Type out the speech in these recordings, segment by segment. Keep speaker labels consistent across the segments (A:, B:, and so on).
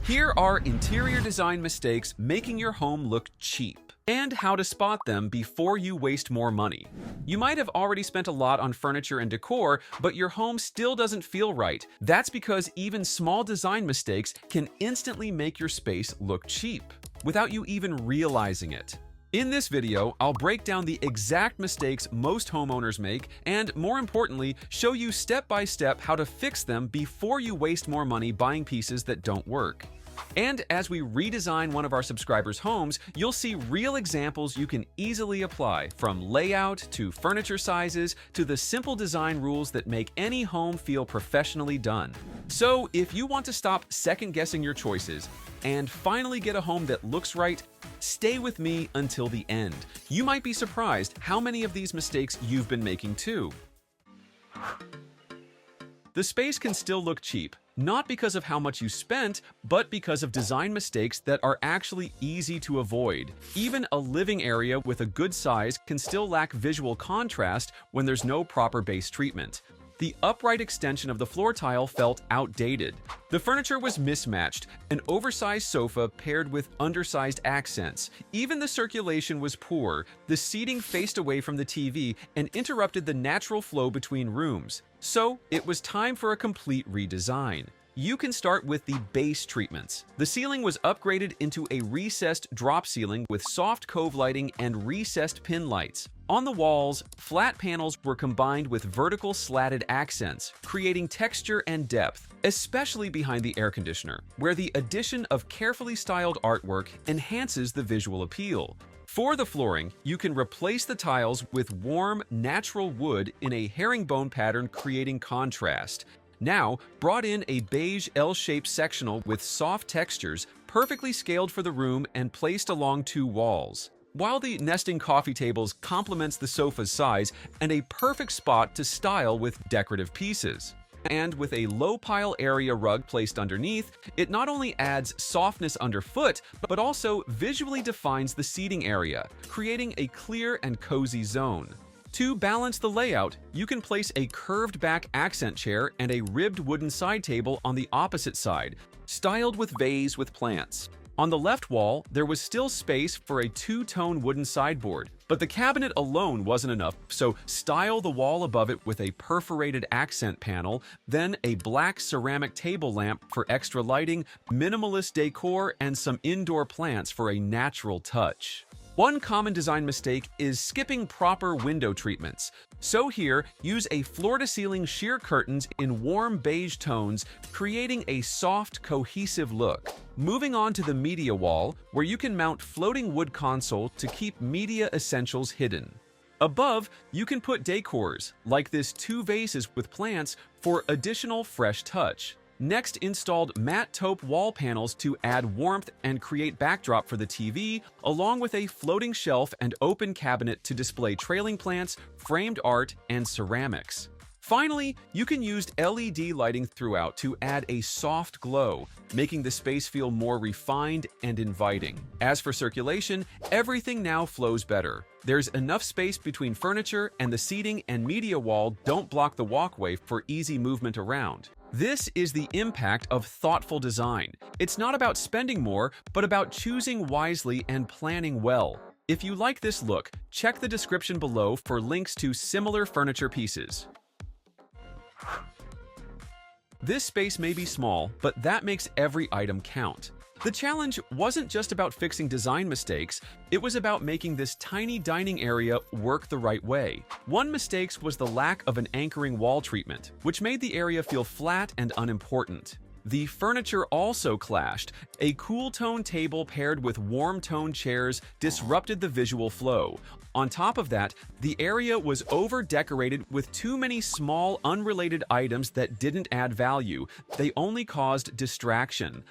A: Here are interior design mistakes making your home look cheap, and how to spot them before you waste more money. You might have already spent a lot on furniture and decor, but your home still doesn't feel right. That's because even small design mistakes can instantly make your space look cheap, without you even realizing it. In this video, I'll break down the exact mistakes most homeowners make and, more importantly, show you step by step how to fix them before you waste more money buying pieces that don't work. And as we redesign one of our subscribers' homes, you'll see real examples you can easily apply, from layout to furniture sizes to the simple design rules that make any home feel professionally done. So if you want to stop second-guessing your choices and finally get a home that looks right, stay with me until the end. You might be surprised how many of these mistakes you've been making too. The space can still look cheap, not because of how much you spent, but because of design mistakes that are actually easy to avoid. Even a living area with a good size can still lack visual contrast when there's no proper base treatment. The upright extension of the floor tile felt outdated. The furniture was mismatched, an oversized sofa paired with undersized accents. Even the circulation was poor. The seating faced away from the TV and interrupted the natural flow between rooms. So, it was time for a complete redesign. You can start with the base treatments. The ceiling was upgraded into a recessed drop ceiling with soft cove lighting and recessed pin lights. On the walls, flat panels were combined with vertical slatted accents, creating texture and depth, especially behind the air conditioner, where the addition of carefully styled artwork enhances the visual appeal. For the flooring, you can replace the tiles with warm, natural wood in a herringbone pattern, creating contrast. Now, brought in a beige L-shaped sectional with soft textures, perfectly scaled for the room and placed along two walls. While the nesting coffee tables complements the sofa's size and a perfect spot to style with decorative pieces. And with a low pile area rug placed underneath, it not only adds softness underfoot, but also visually defines the seating area, creating a clear and cozy zone. To balance the layout, you can place a curved back accent chair and a ribbed wooden side table on the opposite side, styled with vase with plants. On the left wall, there was still space for a two-tone wooden sideboard, but the cabinet alone wasn't enough, so style the wall above it with a perforated accent panel, then a black ceramic table lamp for extra lighting, minimalist decor, and some indoor plants for a natural touch. One common design mistake is skipping proper window treatments. So here, use a floor-to-ceiling sheer curtains in warm beige tones, creating a soft, cohesive look. Moving on to the media wall, where you can mount floating wood console to keep media essentials hidden. Above, you can put decors, like this two vases with plants, for additional fresh touch. Next, installed matte taupe wall panels to add warmth and create backdrop for the TV, along with a floating shelf and open cabinet to display trailing plants, framed art, and ceramics. Finally, you can use LED lighting throughout to add a soft glow, making the space feel more refined and inviting. As for circulation, everything now flows better. There's enough space between furniture, and the seating and media wall don't block the walkway for easy movement around. This is the impact of thoughtful design. It's not about spending more, but about choosing wisely and planning well. If you like this look, check the description below for links to similar furniture pieces. This space may be small, but that makes every item count. The challenge wasn't just about fixing design mistakes, it was about making this tiny dining area work the right way. One mistake was the lack of an anchoring wall treatment, which made the area feel flat and unimportant. The furniture also clashed. A cool-tone table paired with warm-tone chairs disrupted the visual flow. On top of that, the area was over-decorated with too many small, unrelated items that didn't add value. They only caused distraction.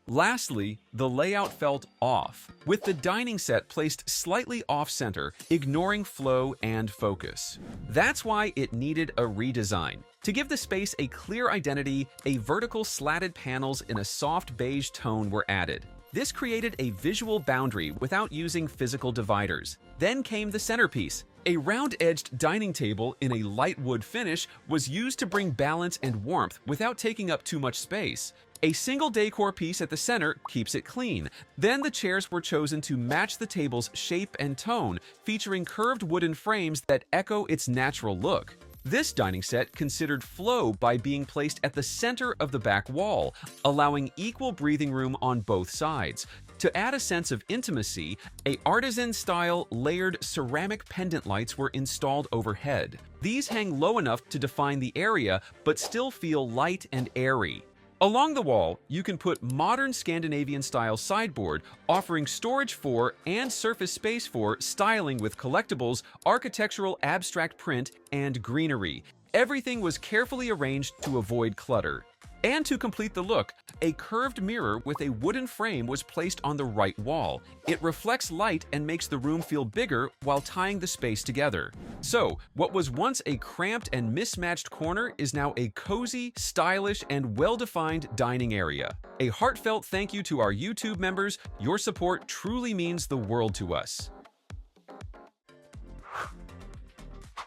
A: Lastly, the layout felt off, with the dining set placed slightly off-center, ignoring flow and focus. That's why it needed a redesign. To give the space a clear identity, a vertical slatted panels in a soft beige tone were added. This created a visual boundary without using physical dividers. Then came the centerpiece. A round-edged dining table in a light wood finish was used to bring balance and warmth without taking up too much space. A single decor piece at the center keeps it clean. Then the chairs were chosen to match the table's shape and tone, featuring curved wooden frames that echo its natural look. This dining set considered flow by being placed at the center of the back wall, allowing equal breathing room on both sides. To add a sense of intimacy, artisan-style layered ceramic pendant lights were installed overhead. These hang low enough to define the area, but still feel light and airy. Along the wall, you can put modern Scandinavian-style sideboard, offering storage for and surface space for styling with collectibles, architectural abstract print, and greenery. Everything was carefully arranged to avoid clutter. And to complete the look, a curved mirror with a wooden frame was placed on the right wall. It reflects light and makes the room feel bigger while tying the space together. So, what was once a cramped and mismatched corner is now a cozy, stylish, and well-defined dining area. A heartfelt thank you to our YouTube members. Your support truly means the world to us.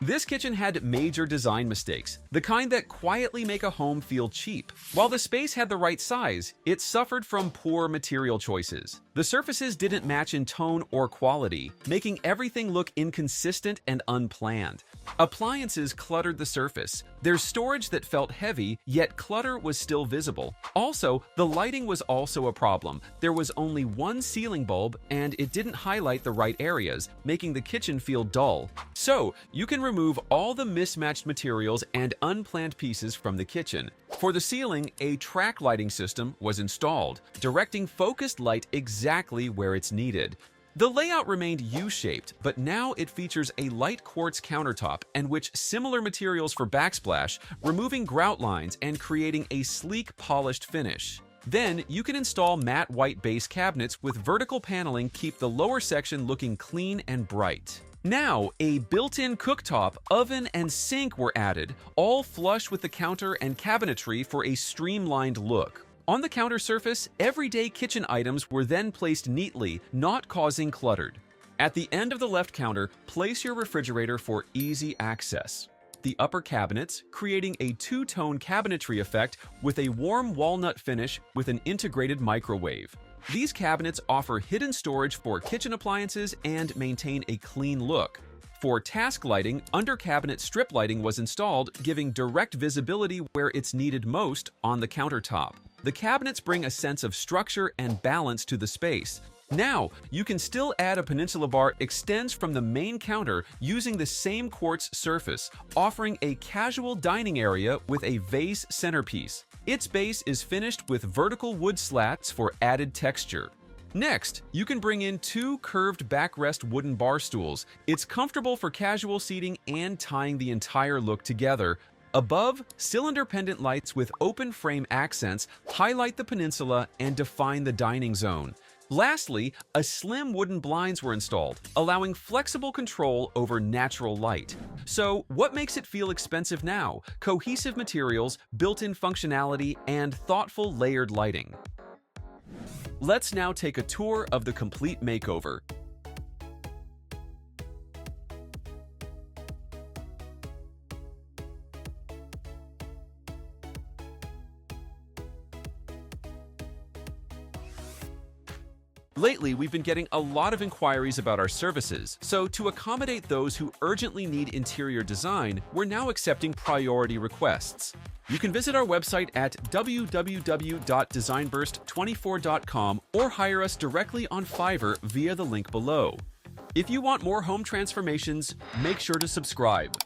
A: This kitchen had major design mistakes, the kind that quietly make a home feel cheap. While the space had the right size, it suffered from poor material choices. The surfaces didn't match in tone or quality, making everything look inconsistent and unplanned. Appliances cluttered the surface. There's storage that felt heavy, yet clutter was still visible. Also, the lighting was also a problem. There was only one ceiling bulb, and it didn't highlight the right areas, making the kitchen feel dull. So, you can remove all the mismatched materials and unplanned pieces from the kitchen. For the ceiling, a track lighting system was installed, directing focused light exactly where it's needed. The layout remained U-shaped, but now it features a light quartz countertop and which similar materials for backsplash, removing grout lines and creating a sleek, polished finish. Then, you can install matte white base cabinets with vertical paneling keep the lower section looking clean and bright. Now, a built-in cooktop, oven, and sink were added, all flush with the counter and cabinetry for a streamlined look. On the counter surface, everyday kitchen items were then placed neatly, not causing clutter. At the end of the left counter, place your refrigerator for easy access. The upper cabinets, creating a two-tone cabinetry effect with a warm walnut finish with an integrated microwave. These cabinets offer hidden storage for kitchen appliances and maintain a clean look. For task lighting, under-cabinet strip lighting was installed, giving direct visibility where it's needed most on the countertop. The cabinets bring a sense of structure and balance to the space. Now, you can still add a peninsula bar extends from the main counter using the same quartz surface, offering a casual dining area with a vase centerpiece. Its base is finished with vertical wood slats for added texture. Next, you can bring in two curved backrest wooden bar stools. It's comfortable for casual seating and tying the entire look together. Above, cylinder pendant lights with open frame accents highlight the peninsula and define the dining zone. Lastly, a slim wooden blinds were installed, allowing flexible control over natural light. So, what makes it feel expensive now? Cohesive materials, built-in functionality, and thoughtful layered lighting. Let's now take a tour of the complete makeover. Lately, we've been getting a lot of inquiries about our services, so to accommodate those who urgently need interior design, we're now accepting priority requests. You can visit our website at www.designburst24.com or hire us directly on Fiverr via the link below. If you want more home transformations, make sure to subscribe.